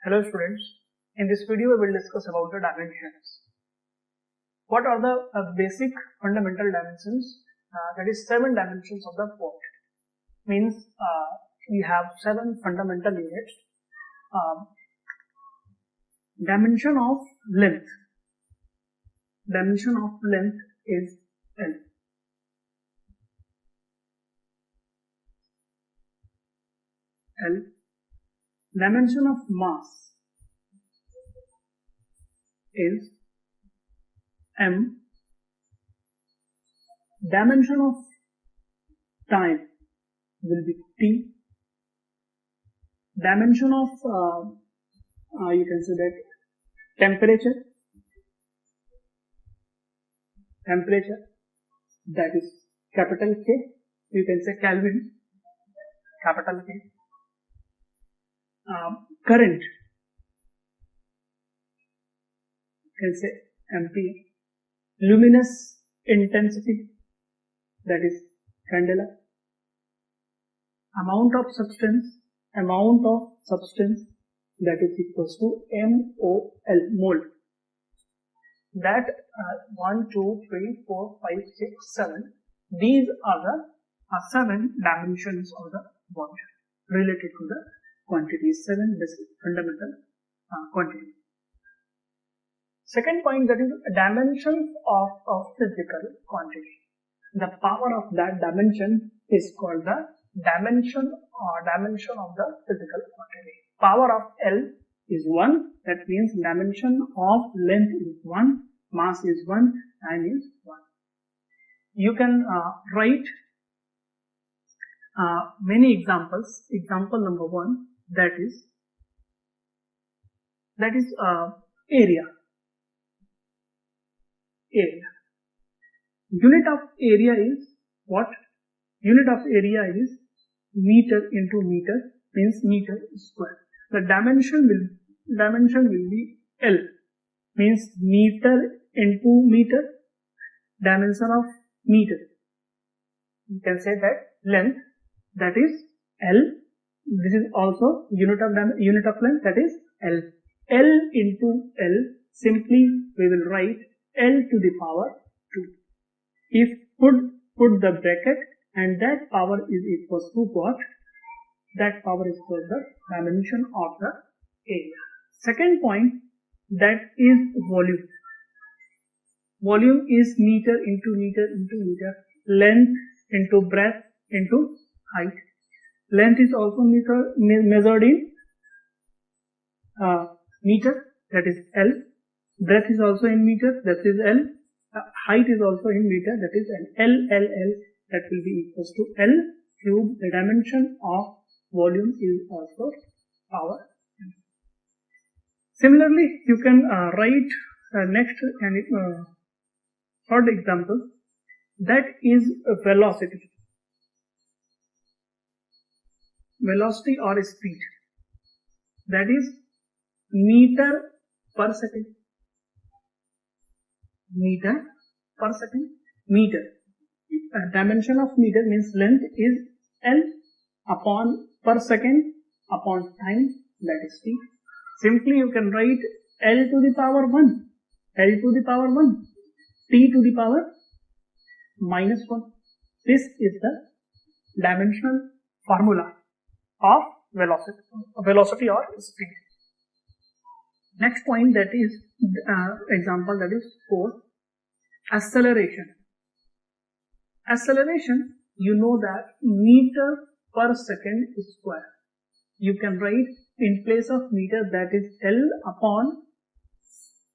Hello students, in this video we will discuss about the dimensions. What are the basic fundamental dimensions? That is 7 dimensions of the port. Means we have 7 fundamental units. Dimension of length. Dimension of length is L. L. Dimension of mass is M. Dimension of time will be T. Dimension of you can say that temperature, that is capital K. You can say Kelvin, capital K. Current, you can say ampere. Luminous intensity, that is candela. Amount of substance, that is equals to MOL, mole. That 1, 2, 3, 4, 5, 6, 7. These are the 7 dimensions of the water related to the quantities, 7 basic fundamental quantities. Second point, that is dimensions of a physical quantity. The power of that dimension is called the dimension of the physical quantity. Power of L is 1. That means dimension of length is 1, mass is 1, time is 1. You can write many examples. Example number 1, that is area. Unit of area is what? Unit of area is meter into meter, means meter square. The dimension will be L, means meter into meter, dimension of meter. You can say that length, that is L. This is also unit of length, that is L. L into L, simply we will write L to the power 2. If put the bracket, and that power is equals to what? That power is called the dimension of the area. Second point, that is volume. Volume is meter into meter into meter. Length into breadth into height. Length is also measured in meter, that is L. Breadth is also in meter, that is L. Height is also in meter, that is L. L, that will be equals to L cube. The dimension of volume is also power. Similarly, you can write next and third example, that is velocity. Velocity or speed, that is meter per second. Meter per second. Meter. Dimension of meter means length is L upon per second upon time, that is T. Simply you can write L to the power 1, L to the power 1, T to the power minus 1. This is the dimensional formula of velocity or speed. Next point, that is example, that is 4. Acceleration. Acceleration, you know that meter per second square. You can write in place of meter, that is L upon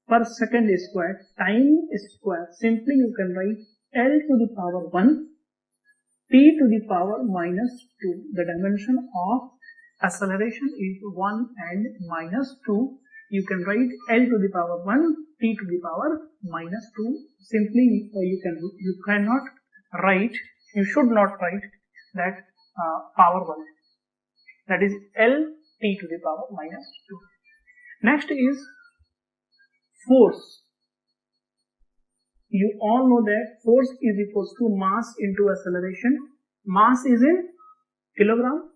per second square, time square. Simply you can write L to the power 1, T to the power minus 2. The dimension of acceleration is 1 and minus 2. You can write L to the power 1, T to the power minus 2. Simply you cannot write, you should not write that power 1. That is L T to the power minus 2. Next is force. You all know that force is equals to mass into acceleration. Mass is in kilogram.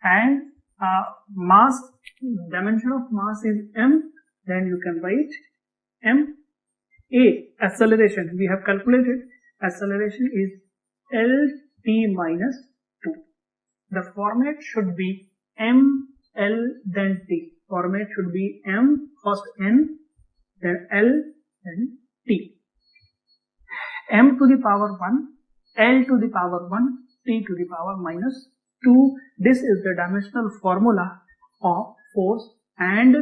And mass, dimension of mass is m, then you can write m. A, acceleration, we have calculated, acceleration is lt minus 2. The format should be m, l, then t. Format should be m, first n, then l, then t. M to the power 1, L to the power 1, T to the power minus 2. This is the dimensional formula of force, and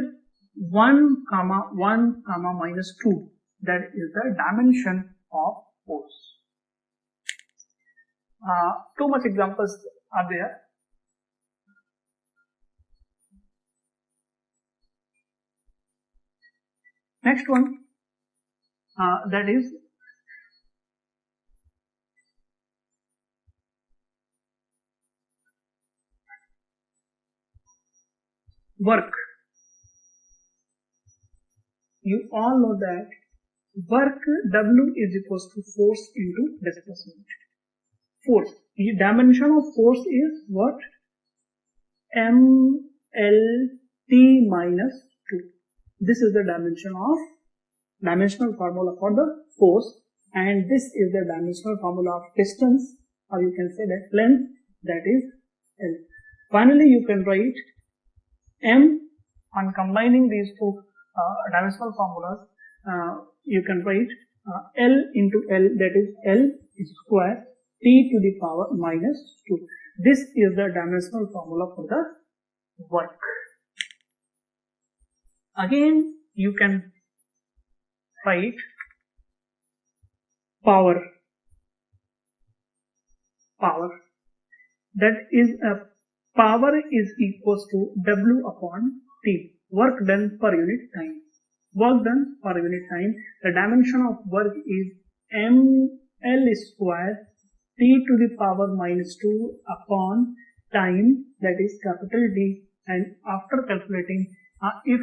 1 comma 1 comma minus 2. That is the dimension of force. Too much examples are there. Next one, that is work. You all know that work W is equals to force into displacement. Force. The dimension of force is what? M L T minus 2. This is the dimensional formula for the force, and this is the dimensional formula of distance, or you can say that length, that is L. Finally, you can write M. On combining these two dimensional formulas, you can write L into L, that is L square T to the power minus 2. This is the dimensional formula for the work. Again, you can write power. That is power is equals to W upon T. Work done per unit time. Work done per unit time. The dimension of work is ml square T to the power minus 2 upon time, that is capital D. And after calculating, if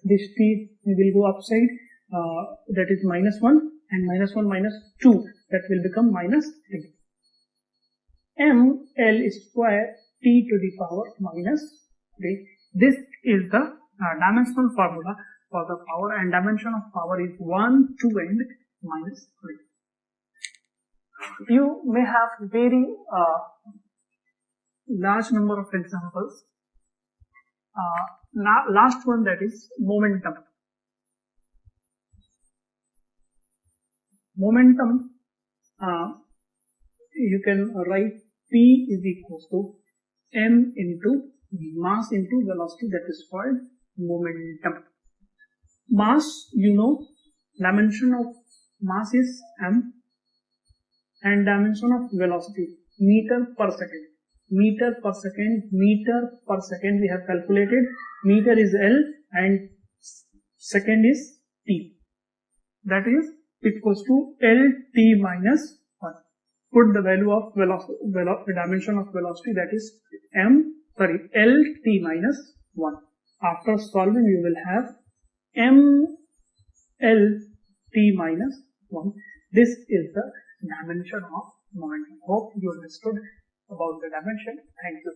this T will go upside, that is minus 1, and minus 1 minus 2, that will become minus 3. ml square T to the power minus 3. This is the dimensional formula for the power, and dimension of power is 1, 2 and minus 3. You may have very large number of examples. Now last one, that is momentum. Momentum, you can write P is equals to m into mass into velocity, that is called momentum. Mass, you know, dimension of mass is m, and dimension of velocity meter per second. Meter per second we have calculated. Meter is L and second is T. That is equals to LT minus 1. Put the value of velocity, dimension of velocity, that is LT minus 1. After solving, you will have MLT minus 1. This is the dimension of momentum. Hope you understood about the dimension. Thank you.